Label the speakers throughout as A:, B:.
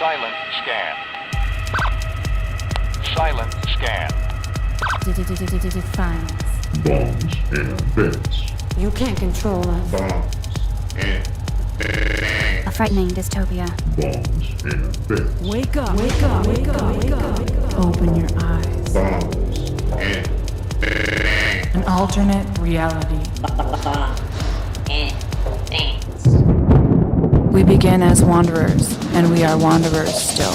A: Silent scan. Silent scan.
B: Defiance.
C: Bants and Bants.
B: You can't control us.
C: Bants and
D: A frightening dystopia.
C: Bants and Bants.
B: Wake up. Wake up. Wake up. Wake up. Open your eyes.
C: Bants and
B: An alternate reality. We begin as wanderers, and we are wanderers still.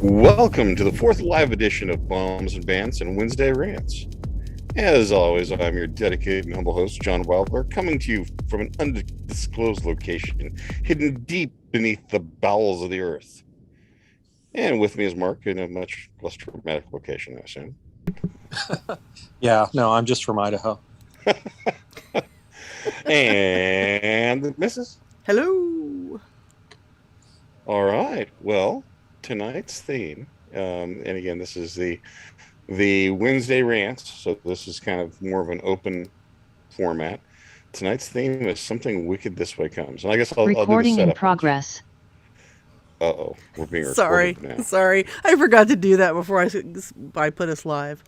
E: Welcome to the fourth live edition of Bombs and Bants and Wednesday Rants. As always, I'm your dedicated and humble host, John Wilder, coming to you from an undisclosed location hidden deep beneath the bowels of the earth. And with me is Mark in a much less dramatic location, I assume.
F: Yeah, no, I'm just from Idaho.
E: And the missus.
G: Hello.
E: All right. Well, tonight's theme, and again, this is the Wednesday rants, so this is kind of more of an open format. Tonight's theme is Something Wicked This Way Comes, and I guess I'll do the
H: Recording in
E: setup.
H: progress.
E: Uh-oh, we're being recorded now.
G: Sorry. I forgot to do that before I put us live.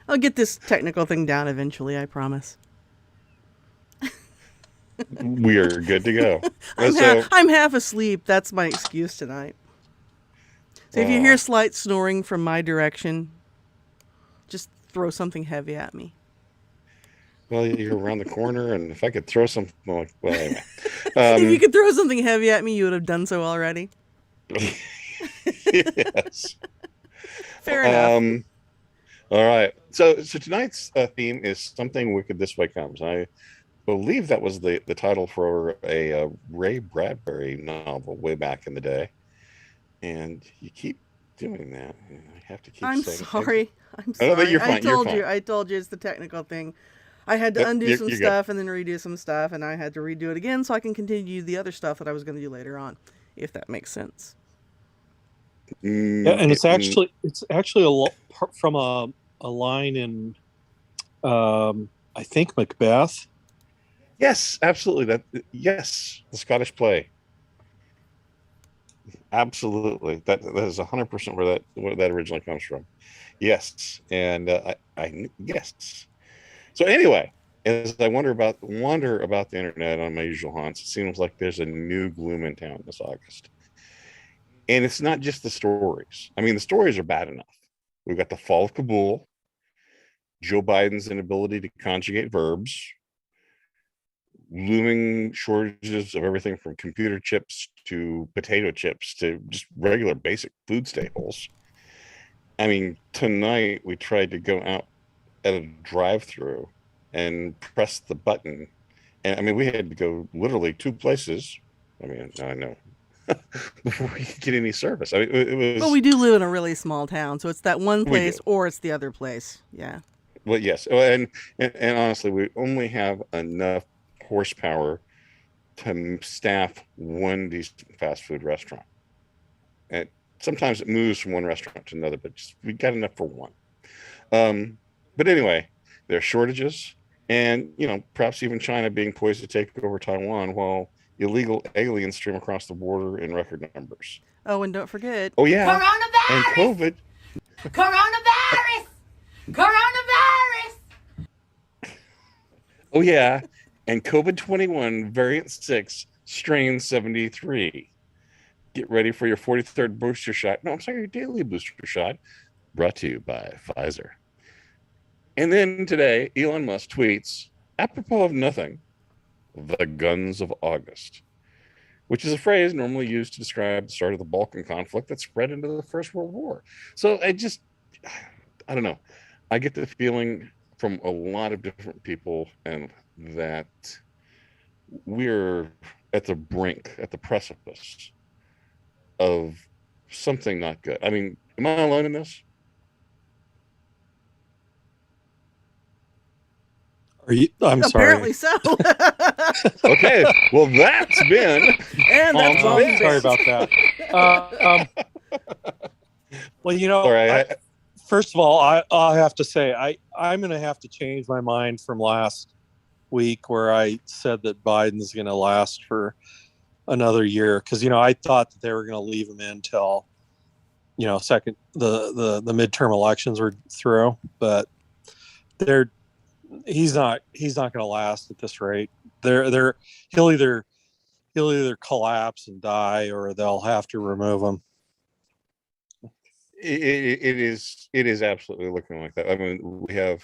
G: I'll get this technical thing down eventually, I promise.
E: We are good to go.
G: I'm half asleep. That's my excuse tonight. So if you hear slight snoring from my direction, just throw something heavy at me.
E: Well, you're around the corner, and if I could throw something, well, anyway.
G: If you could throw something heavy at me, you would have done so already.
E: Yes.
G: Fair enough.
E: All right. So tonight's theme is Something Wicked This Way Comes. I believe that was the title for a Ray Bradbury novel way back in the day. And you keep doing that. I have to keep
G: I'm
E: saying
G: sorry. I'm
E: Oh, no,
G: sorry.
E: you're fine,
G: I told
E: you're
G: you.
E: fine.
G: I told you it's the technical thing. I had to
E: Yep,
G: undo
E: you're
G: some
E: good.
G: stuff and then redo some stuff, and I had to redo it again so I can continue the other stuff that I was going to do later on, if that makes sense.
F: Yeah, and it's actually from a line in I think Macbeth.
E: Yes, absolutely. Yes, the Scottish play. Absolutely, that is 100% where that originally comes from. Yes, and I yes. So anyway, as I wander about the internet on my usual haunts, it seems like there's a new gloom in town this August, and it's not just the stories. I mean, the stories are bad enough. We've got the fall of Kabul, Joe Biden's inability to conjugate verbs, looming shortages of everything from computer chips to potato chips to just regular basic food staples. I mean, tonight we tried to go out at a drive-through and press the button, and I mean, we had to go literally two places. I mean, I know before we could get any service. I mean, it was.
G: Well, we do live in a really small town, so it's that one
E: We
G: place
E: do.
G: or it's the other place. Yeah.
E: Well, yes, and honestly, we only have enough horsepower to staff one decent fast food restaurant, and sometimes it moves from one restaurant to another, but we got enough for one. But anyway, there are shortages, and perhaps even China being poised to take over Taiwan while illegal aliens stream across the border in record numbers.
G: Oh, and don't forget.
E: Oh yeah,
I: Coronavirus!
E: and COVID.
I: Coronavirus! Coronavirus!
E: Oh yeah, and COVID-21 variant 6 strain 73. Get ready for your 43rd booster shot. No, I'm sorry, your daily booster shot, brought to you by Pfizer. And then today, Elon Musk tweets, apropos of nothing, the guns of August, which is a phrase normally used to describe the start of the Balkan conflict that spread into the First World War. So I don't know. I get the feeling from a lot of different people and that we're at the brink, at the precipice of something not good. I mean, am I alone in this?
F: Are you? I'm
G: Apparently
F: sorry.
G: so.
E: Okay, well, that's been.
G: And that's all.
F: Sorry about that. Well,
E: All right.
F: first of all, I have to say I'm going to have to change my mind from last week where I said that Biden's going to last for another year, because I thought that they were going to leave him in till second the midterm elections were through, but they're he's not going to last at this rate. They're he'll either collapse and die, or they'll have to remove him.
E: It is absolutely looking like that. I mean, we have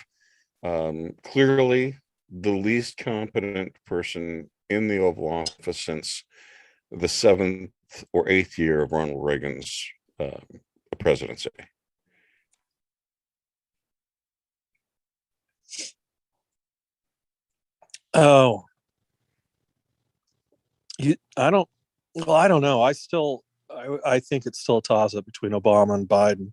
E: clearly the least competent person in the Oval Office since the 7th or 8th year of Ronald Reagan's presidency.
F: Oh, I don't know. I think it's still a toss up between Obama and Biden.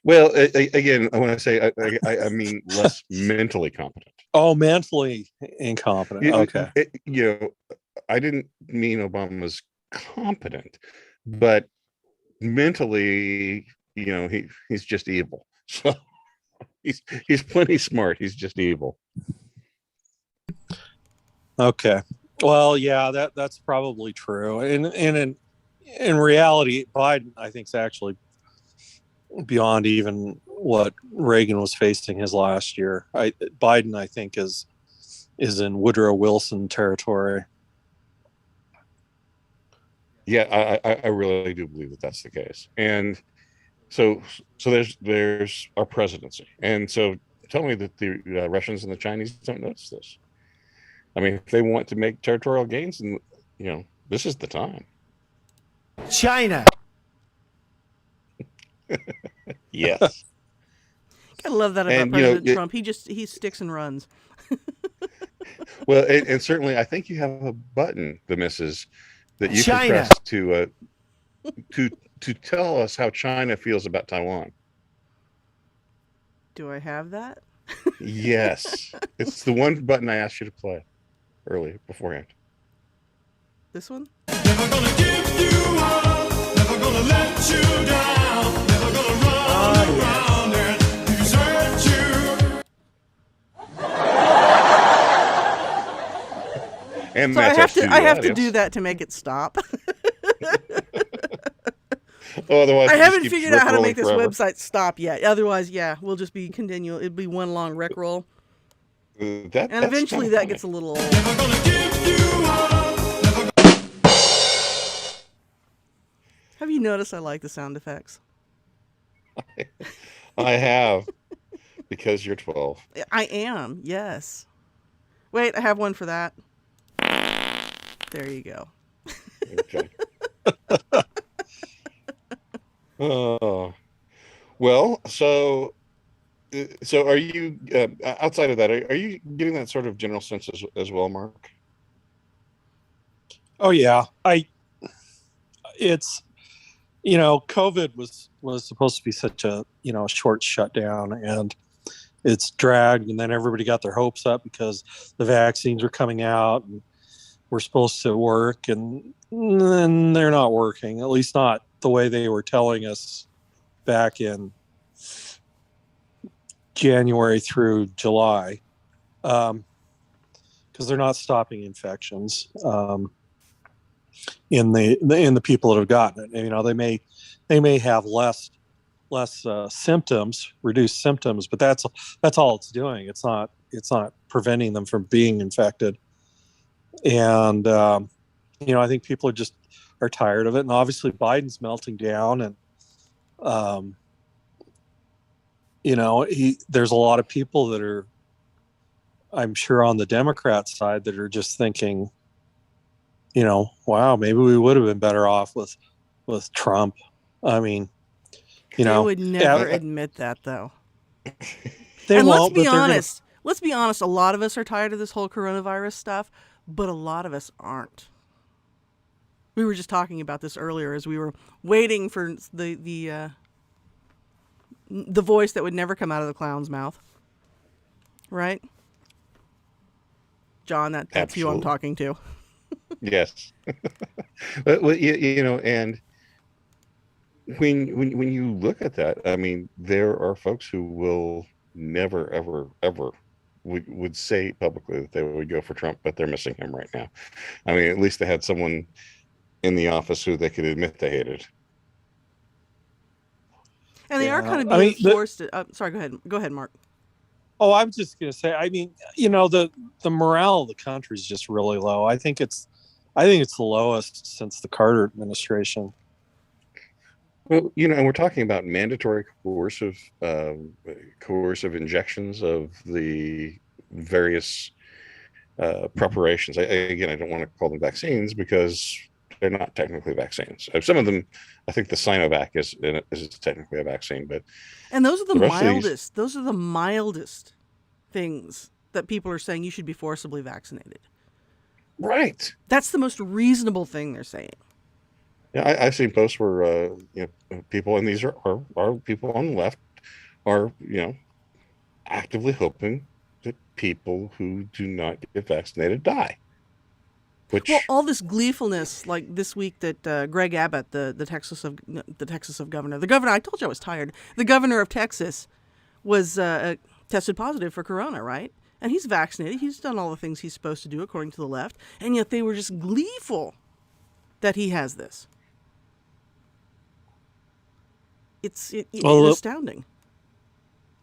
E: Well, again, I want to say I mean less mentally competent.
F: Oh, mentally incompetent. Okay.
E: I didn't mean Obama's competent, but mentally, he's just evil. So he's plenty smart. He's just evil.
F: Okay. Well, yeah, that's probably true. And in reality, Biden, I think, is actually beyond even what Reagan was facing his last year. Biden, I think, is in Woodrow Wilson territory.
E: Yeah, I really do believe that that's the case. And so there's our presidency. And so tell me that the Russians and the Chinese don't notice this. I mean, if they want to make territorial gains, and this is the time.
H: China.
E: Yes.
G: Gotta love that about President Trump. He sticks and runs.
E: Well, and certainly, I think you have a button, the missus, that you can press to tell us how China feels about Taiwan.
G: Do I have that?
E: Yes, it's the one button I asked you to play early beforehand.
G: This one?
J: Never gonna give you up, never gonna let you down, never gonna run around and desert you.
E: And
G: so I have to do that to make it stop.
E: Otherwise,
G: I haven't figured out how to make this website stop yet. Otherwise, yeah, we'll just be continual. It'd be one long rec roll. And eventually that gets a little old.
J: Never gonna give you up.
G: Have you noticed I like the sound effects?
E: I have, because you're 12.
G: I am, yes. Wait, I have one for that. There you go.
E: Okay. Oh, well, so are you outside of that? Are you getting that sort of general sense as well, Mark?
F: Oh yeah, it's COVID was supposed to be such a short shutdown, and it's dragged, and then everybody got their hopes up because the vaccines were coming out and we're supposed to work, and then they're not working, at least not the way they were telling us back in January through July, because they're not stopping infections in the people that have gotten it. They may have less symptoms, reduced symptoms, but that's all it's doing. It's not preventing them from being infected. And I think people are tired of it, and obviously Biden's melting down, and there's a lot of people that are, I'm sure, on the Democrat side that are just thinking, wow, maybe we would have been better off with Trump. I mean,
G: they would never admit that, though.
F: And
G: let's be honest. Let's be honest. A lot of us are tired of this whole coronavirus stuff, but a lot of us aren't. We were just talking about this earlier as we were waiting for the voice that would never come out of the clown's mouth. Right? John, that's
E: Absolutely.
G: who I'm talking to.
E: Yes. But and when you look at that, I mean, there are folks who will never, ever, ever would say publicly that they would go for Trump, but they're missing him right now. I mean, at least they had someone in the office who they could admit they hated.
G: And they are
F: Yeah.
G: kind of
F: I
G: being
F: mean,
G: forced to. Sorry, go ahead. Go ahead, Mark.
F: Oh, I'm just going to say, I mean, the morale of the country is just really low. I think it's the lowest since the Carter administration.
E: Well, and we're talking about mandatory coercive injections of the various preparations. Again, I don't want to call them vaccines because they're not technically vaccines. Some of them, I think the Sinovac is technically a vaccine, but
G: And those are the
E: rest of these-
G: mildest. Those are the mildest things that people are saying you should be forcibly vaccinated.
E: right.
G: That's the most reasonable thing they're saying.
E: Yeah, I've seen posts where people, and these are people on the left, are actively hoping that people who do not get vaccinated die. Which
G: Well, all this gleefulness, like this week that Greg Abbott, the Texas governor, I told you I was tired. The governor of Texas was tested positive for corona, right? And he's vaccinated. He's done all the things he's supposed to do according to the left, and yet they were just gleeful that he has this. It's astounding.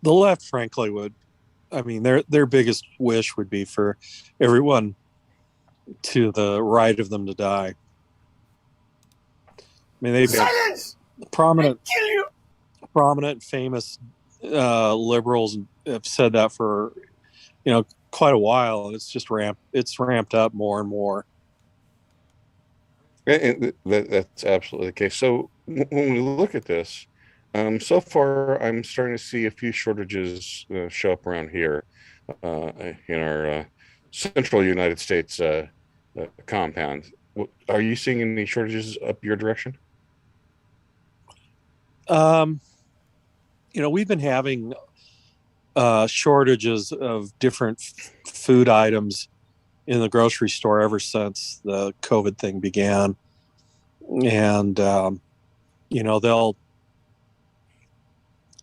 F: The left, frankly, would. I mean, their biggest wish would be for everyone to the right of them to die. I mean, they've got prominent, famous liberals have said that for quite a while, and it's just ramped up more and more.
E: And that's absolutely the case. So when we look at this, so far I'm starting to see a few shortages show up around here in our central United States compound. Are you seeing any shortages up your direction?
F: We've been having shortages of different food items in the grocery store ever since the COVID thing began. And,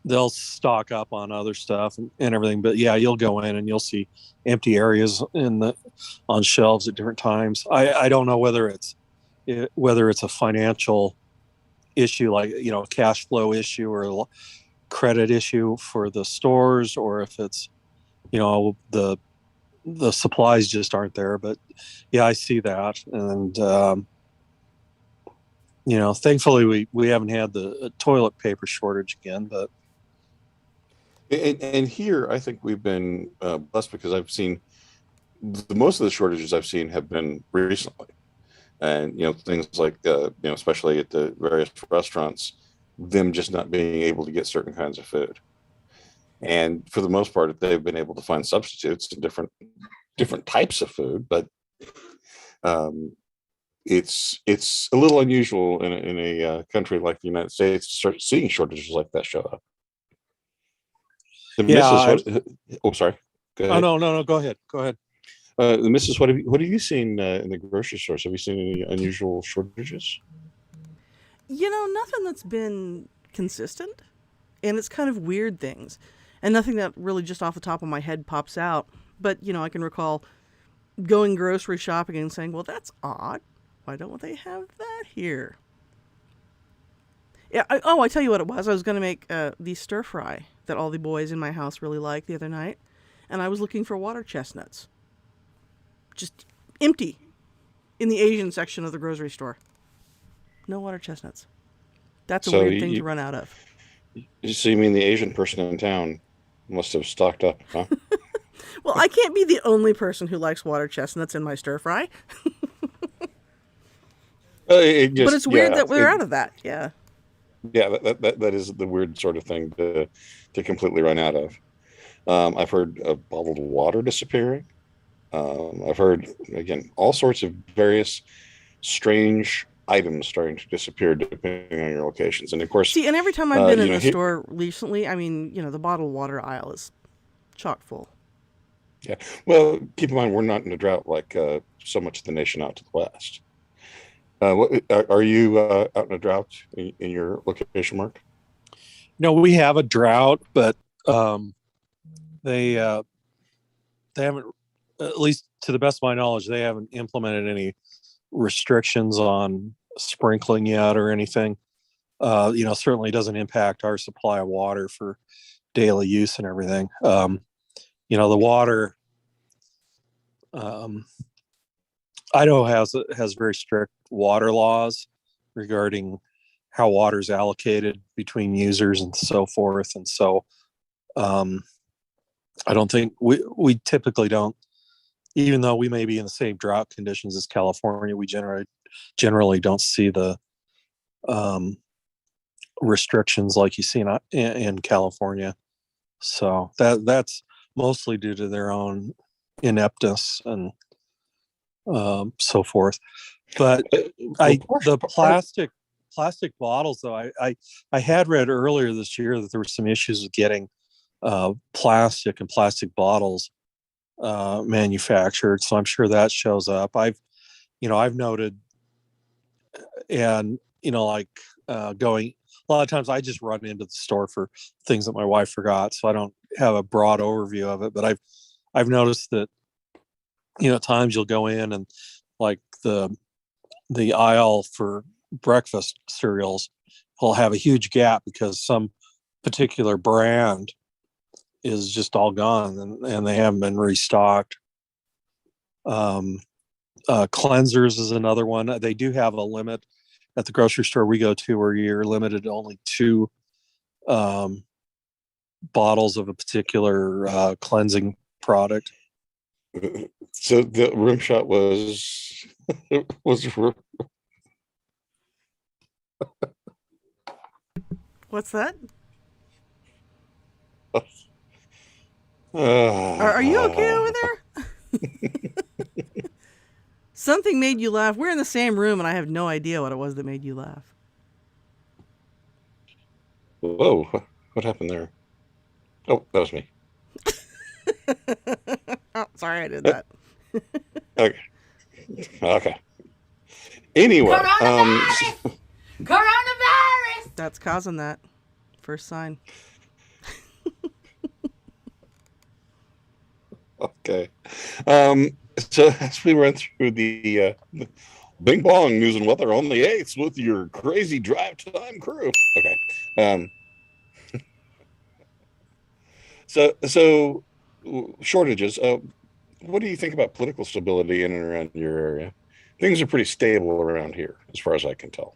F: they'll stock up on other stuff and everything. But yeah, you'll go in and you'll see empty areas on shelves at different times. I don't know whether it's a financial issue, like, cash flow issue or credit issue for the stores, or if it's, the supplies just aren't there. But yeah, I see that. And, thankfully we haven't had the toilet paper shortage again, but.
E: And here, I think we've been blessed because I've seen most of the shortages I've seen have been recently, and things like especially at the various restaurants, them just not being able to get certain kinds of food, and for the most part, they've been able to find substitutes to different types of food, but it's a little unusual in a country like the United States to start seeing shortages like that show up. Sorry. Go ahead.
F: Oh no, go ahead.
E: The missus, what have you seen in the grocery stores? Have you seen any unusual shortages?
G: Nothing that's been consistent, and it's kind of weird things, and nothing that really just off the top of my head pops out. But I can recall going grocery shopping and saying, "Well, that's odd. Why don't they have that here?" Yeah. I tell you what it was. I was going to make the stir fry that all the boys in my house really liked the other night, and I was looking for water chestnuts. Just empty in the Asian section of the grocery store. No water chestnuts. That's a weird thing to run out of.
E: So you mean the Asian person in town must have stocked up, huh?
G: Well, I can't be the only person who likes water chestnuts in my stir fry. But it's weird that we're out of that. Yeah.
E: Yeah, that is the weird sort of thing to completely run out of. I've heard of bottled water disappearing. I've heard, again, all sorts of various strange items starting to disappear depending on your locations. And of course,
G: see, and every time I've been in the store recently, I mean, the bottled water aisle is chock full.
E: Yeah. Well, keep in mind, we're not in a drought like so much of the nation out to the west. Are you out in a drought in your location, Mark?
F: No, we have a drought, but they at least to the best of my knowledge, they haven't implemented any restrictions on sprinkling yet or anything. Certainly doesn't impact our supply of water for daily use and everything. The water, Idaho has very strict water laws regarding how water is allocated between users and so forth. And so, I don't think we typically don't, even though we may be in the same drought conditions as California, we generally don't see the restrictions like you see in California. So that's mostly due to their own ineptness and so forth. But the plastic bottles, though, I had read earlier this year that there were some issues with getting plastic and plastic bottles manufactured. So I'm sure that shows up. I've noted, and going a lot of times I just run into the store for things that my wife forgot, so I don't have a broad overview of it. But I've noticed that at times you'll go in and like the aisle for breakfast cereals will have a huge gap because some particular brand is just all gone and they haven't been restocked. Cleansers is another one. They do have a limit at the grocery store we go to where you're limited to only 2 bottles of a particular cleansing product.
E: So the rim shot was
G: What's that?
E: Uh,
G: Are you okay over there? Something made you laugh. We're in the same room, and I have no idea what it was that made you laugh.
E: Whoa, what happened there? Oh, that was me.
G: Oh, sorry, I did that.
E: Okay. Anyway,
I: Coronavirus! Coronavirus!
G: That's causing that. First sign.
E: okay. So as we went through the Bing Bong news and weather on the 8th with your crazy drive time crew. Okay. So shortages. What do you think about political stability in and around your area? Things are pretty stable around here, as far as I can tell.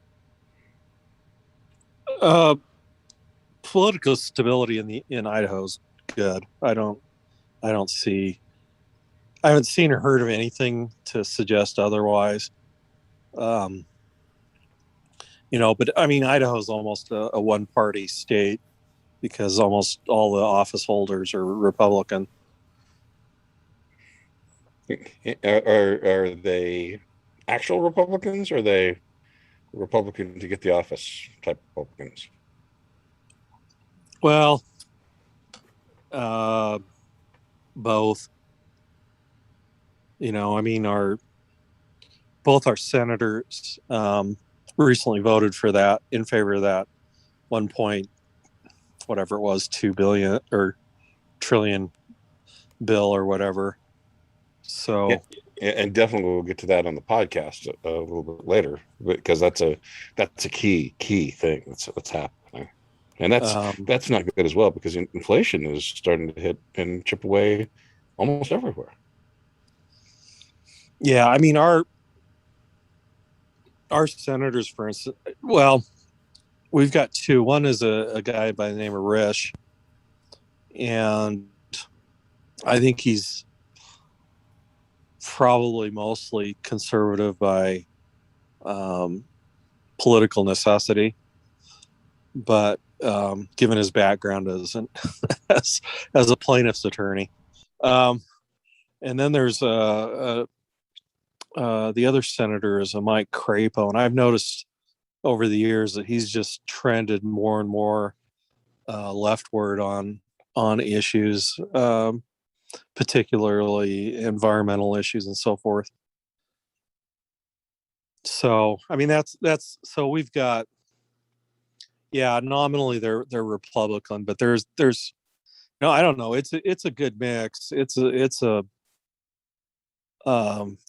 F: Political stability in Idaho's good. I haven't seen or heard of anything to suggest otherwise. But I mean, Idaho's almost a one-party state because almost all the office holders are Republican.
E: Are they actual Republicans, or are they Republican to get the office type Republicans?
F: Well, both. I mean, both our senators recently voted in favor of that 1 point, whatever it was, 2 billion or trillion bill or whatever. So,
E: and definitely we'll get to that on the podcast a little bit later, because that's a key thing that's happening, and that's not good as well, because inflation is starting to hit and chip away almost everywhere.
F: Yeah, I mean, our senators, for instance, well, we've got 2. One is a guy by the name of Risch, and I think he's probably mostly conservative by political necessity, but given his background as a plaintiff's attorney, and then there's the other senator is a Mike Crapo, and I've noticed over the years that he's just trended more and more leftward on issues, particularly environmental issues and so forth. So, I mean, that's so we've got, nominally they're Republican, but there's No, I don't know. It's a good mix. It's a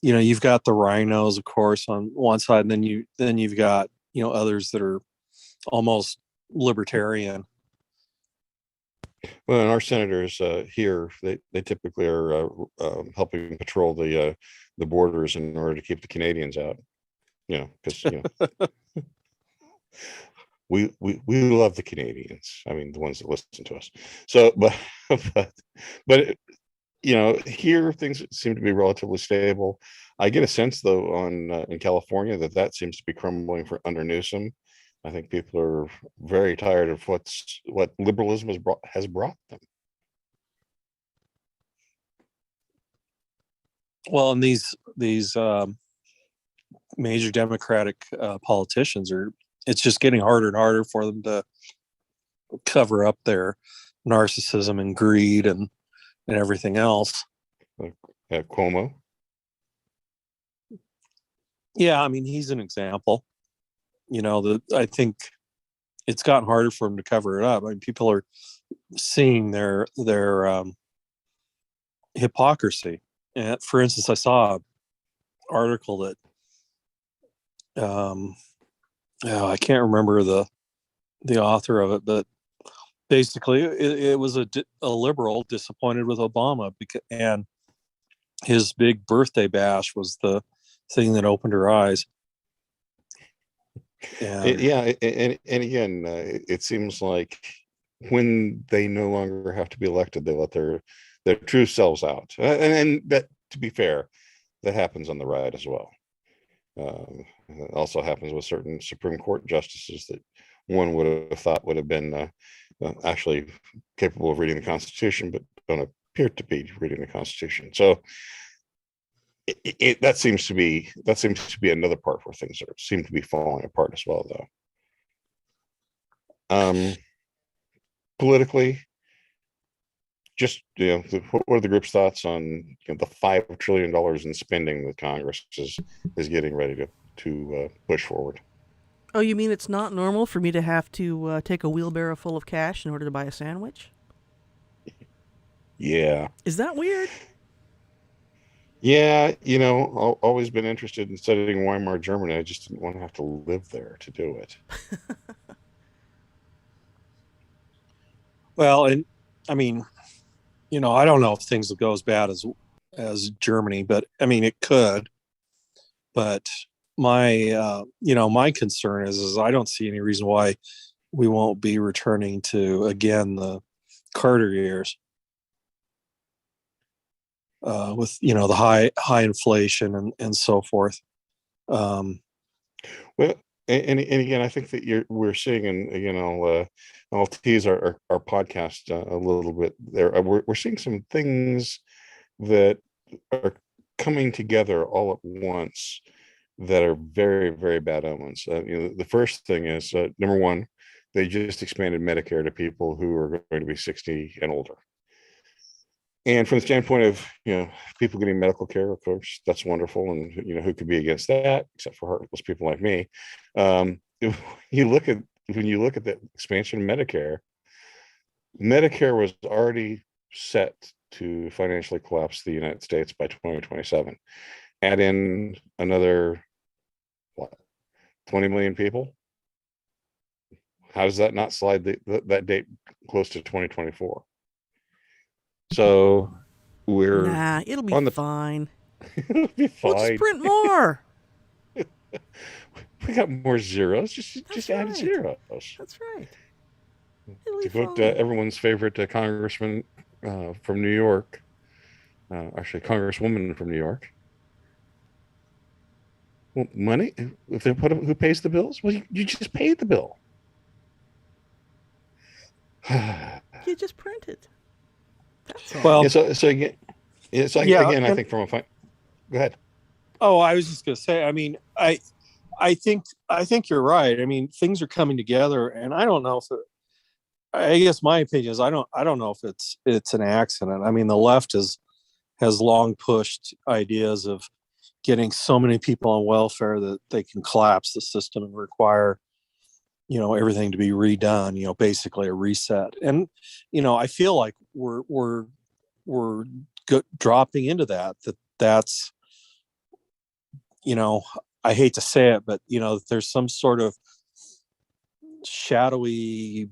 F: you've got the rhinos, of course, on one side, and then you've got others that are almost libertarian.
E: Well, and our senators here, they typically are helping patrol the borders in order to keep the Canadians out. Because we love the Canadians. I mean, the ones that listen to us. So, but here things seem to be relatively stable. I get a sense though in California that seems to be crumbling under Newsom. I think people are very tired of what liberalism has brought them.
F: Well, and these major Democratic politicians it's just getting harder and harder for them to cover up their narcissism and greed and everything else.
E: Cuomo.
F: Yeah, I mean, he's an example. I think it's gotten harder for him to cover it up. I mean, people are seeing their hypocrisy. And for instance, I saw an article that I can't remember the author of it, but basically it was a liberal disappointed with Obama and his big birthday bash was the thing that opened her eyes.
E: And again, it seems like when they no longer have to be elected, they let their true selves out, and that, to be fair, that happens on the right as well. It also happens with certain Supreme Court justices that one would have thought would have been actually capable of reading the Constitution, but don't appear to be reading the Constitution. So that seems to be another part where things seem to be falling apart as well, though. Politically, just what are the group's thoughts on the $5 trillion in spending that Congress is getting ready to push forward?
G: Oh, you mean it's not normal for me to have to take a wheelbarrow full of cash in order to buy a sandwich?
E: Yeah.
G: Is that weird?
E: Yeah, always been interested in studying Weimar Germany. I just didn't want to have to live there to do it.
F: Well, and I mean, I don't know if things will go as bad as Germany, but I mean, it could. But my my concern is I don't see any reason why we won't be returning to again the Carter years. With the high inflation and so forth.
E: Well, and again, I think that we're seeing, and I'll tease our podcast a little bit there. We're seeing some things that are coming together all at once that are very, very bad omens. The first thing is number one, they just expanded Medicare to people who are going to be 60 and older. And from the standpoint of people getting medical care, of course, that's wonderful, and who could be against that, except for heartless people like me. When you look at the expansion of Medicare was already set to financially collapse the United States by 2027. Add in another 20 million people. How does that not slide that date close to 2024? So
G: it'll be fine.
E: It'll be fine.
G: We'll just print more.
E: We got more zeros. Just add zeros.
G: That's right.
E: To quote everyone's favorite congressman from New York, actually congresswoman from New York. Well, money. If they who pays the bills? Well, you just paid the bill.
G: You just print it. That's all.
F: Well,
E: again, I think from a go ahead.
F: Oh, I was just going to say. I mean, I think you're right. I mean, things are coming together, and I don't know if I guess my opinion is I don't know if it's an accident. I mean, the left has long pushed ideas of getting so many people on welfare that they can collapse the system and require everything to be redone, basically a reset. And, I feel like we're dropping into that's, I hate to say it, but, there's some sort of shadowy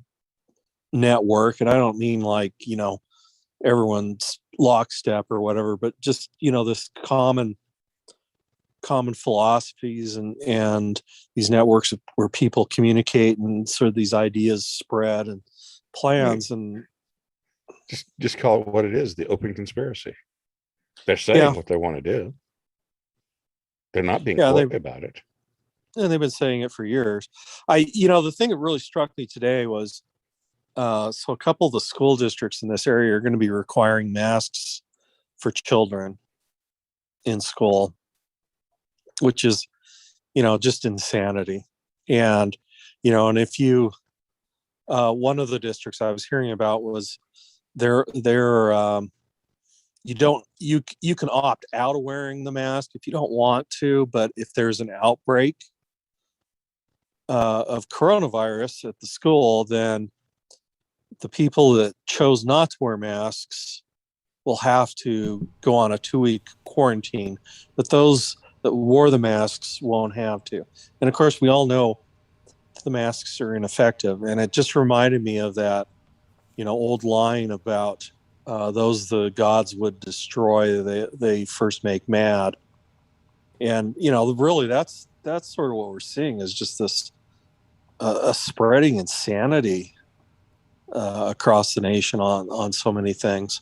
F: network. And I don't mean like, everyone's lockstep or whatever, but just, this common philosophies and these networks where people communicate and sort of these ideas spread and plans. And
E: just call it what it is, the open conspiracy. They're saying what they want to do. They're not being coy about it.
F: And they've been saying it for years. The thing that really struck me today was, so a couple of the school districts in this area are going to be requiring masks for children in school, which is, just insanity. And, and if you, one of the districts I was hearing about was they're you can opt out of wearing the mask if you don't want to, but if there's an outbreak of coronavirus at the school, then the people that chose not to wear masks will have to go on a 2-week quarantine, but those that wore the masks won't have to. And of course, we all know the masks are ineffective. And it just reminded me of that, old line about those the gods would destroy, they first make mad. And, really that's sort of what we're seeing is just this a spreading insanity across the nation on so many things.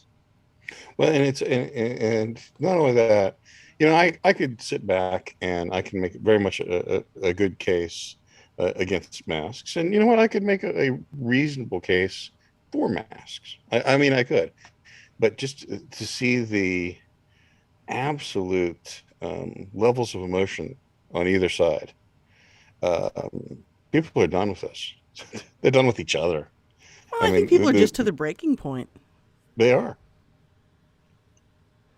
E: Well, and not only that, I could sit back and I can make very much a good case against masks. And you know what? I could make a reasonable case for masks. I mean, I could. But just to see the absolute levels of emotion on either side, people are done with us. They're done with each other.
G: Well, I think people are just to the breaking point.
E: They are.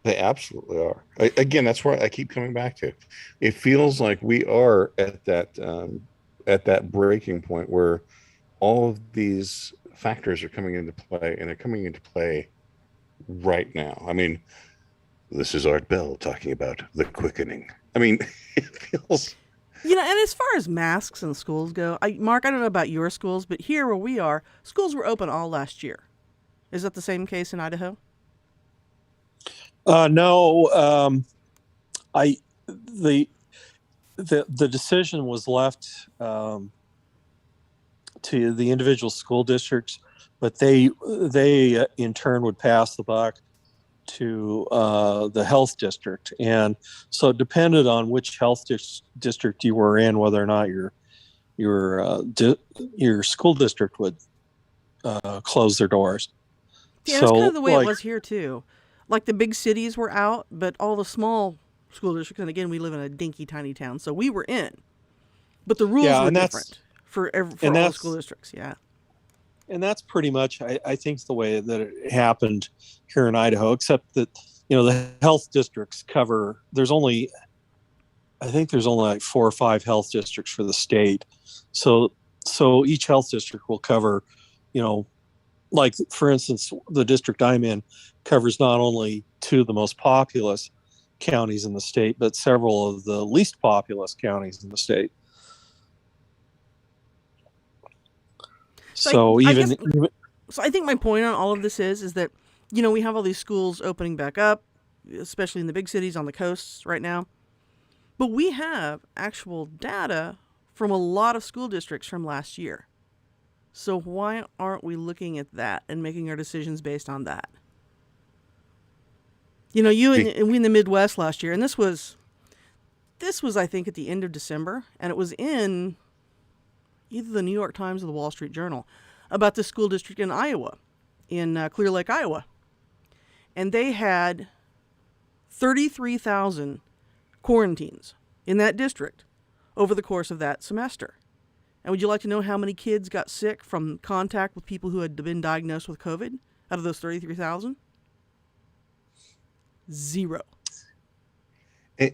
E: They absolutely are. Again, that's where I keep coming back to. It feels like we are at that breaking point where all of these factors are coming into play, and they're coming into play right now. I mean, this is Art Bell talking about the quickening. I mean, it feels.
G: And as far as masks in schools go, Mark, I don't know about your schools, but here where we are, schools were open all last year. Is that the same case in Idaho?
F: No. The decision was left to the individual school districts, but they in turn would pass the buck to the health district, and so it depended on which health district you were in, whether or not your school district would close their doors.
G: Yeah, that's kind of the way it was here too. Like the big cities were out, but all the small school districts, and again, we live in a dinky tiny town, so we were in. But the rules were different for all the school districts. Yeah.
F: And that's pretty much, I think, the way that it happened here in Idaho, except that, the health districts cover, I think there's only like 4 or 5 health districts for the state. So each health district will cover, like, for instance, the district I'm in covers not only 2 of the most populous counties in the state, but several of the least populous counties in the state. So I
G: think my point on all of this is that, we have all these schools opening back up, especially in the big cities on the coasts right now. But we have actual data from a lot of school districts from last year. So why aren't we looking at that and making our decisions based on that? We in the Midwest last year, and this was I think at the end of December, and it was in either the New York Times or the Wall Street Journal about this school district in Iowa, in Clear Lake, Iowa. And they had 33,000 quarantines in that district over the course of that semester. And would you like to know how many kids got sick from contact with people who had been diagnosed with COVID out of those 33,000? 0.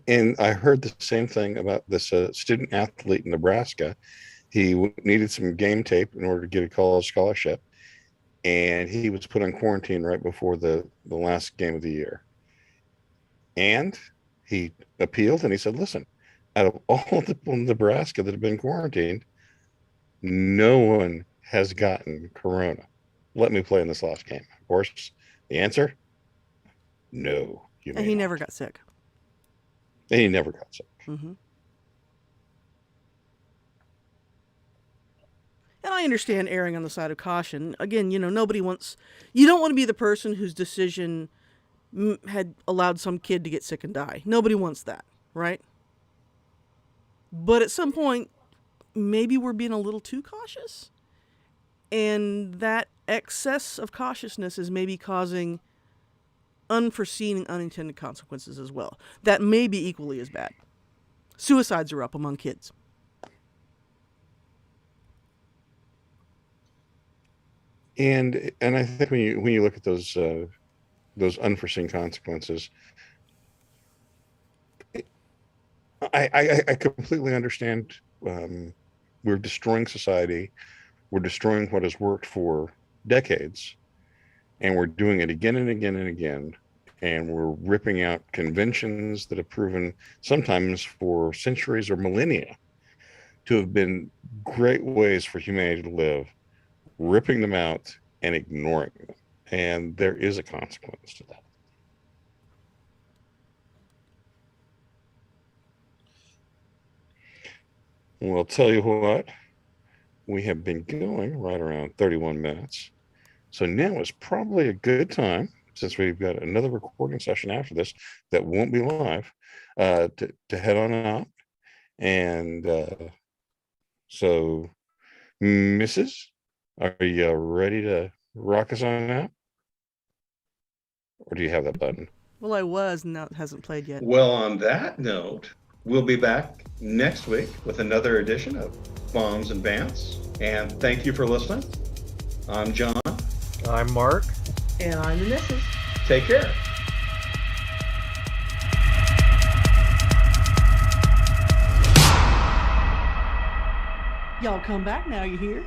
E: And I heard the same thing about this student athlete in Nebraska. needed some game tape in order to get a college scholarship, and he was put on quarantine right before the last game of the year. And he appealed, and he said, listen, out of all the people in Nebraska that have been quarantined, no one has gotten corona. Let me play in this last game. Of course, the answer, no.
G: And he never got sick.
E: And he never got sick.
G: Mm-hmm. And I understand erring on the side of caution. Again, you don't want to be the person whose decision had allowed some kid to get sick and die. Nobody wants that, right? But at some point, maybe we're being a little too cautious. And that excess of cautiousness is maybe causing unforeseen and unintended consequences as well. That may be equally as bad. Suicides are up among kids.
E: And I think when you look at those unforeseen consequences, I completely understand. We're destroying society. We're destroying what has worked for decades, and we're doing it again and again and again. And we're ripping out conventions that have proven sometimes for centuries or millennia to have been great ways for humanity to live, ripping them out and ignoring them. And there is a consequence to that. Well, I'll tell you what, we have been going right around 31 minutes. So now is probably a good time, since we've got another recording session after this that won't be live, to head on out. And so, Mrs., are you ready to rock us on out? Or do you have that button?
G: Well, I was, and now it hasn't played yet.
K: Well, on that note, we'll be back next week with another edition of Bombs and Bants. And thank you for listening. I'm John.
F: I'm Mark.
H: And I'm the missus.
K: Take care.
G: Y'all come back now, you hear?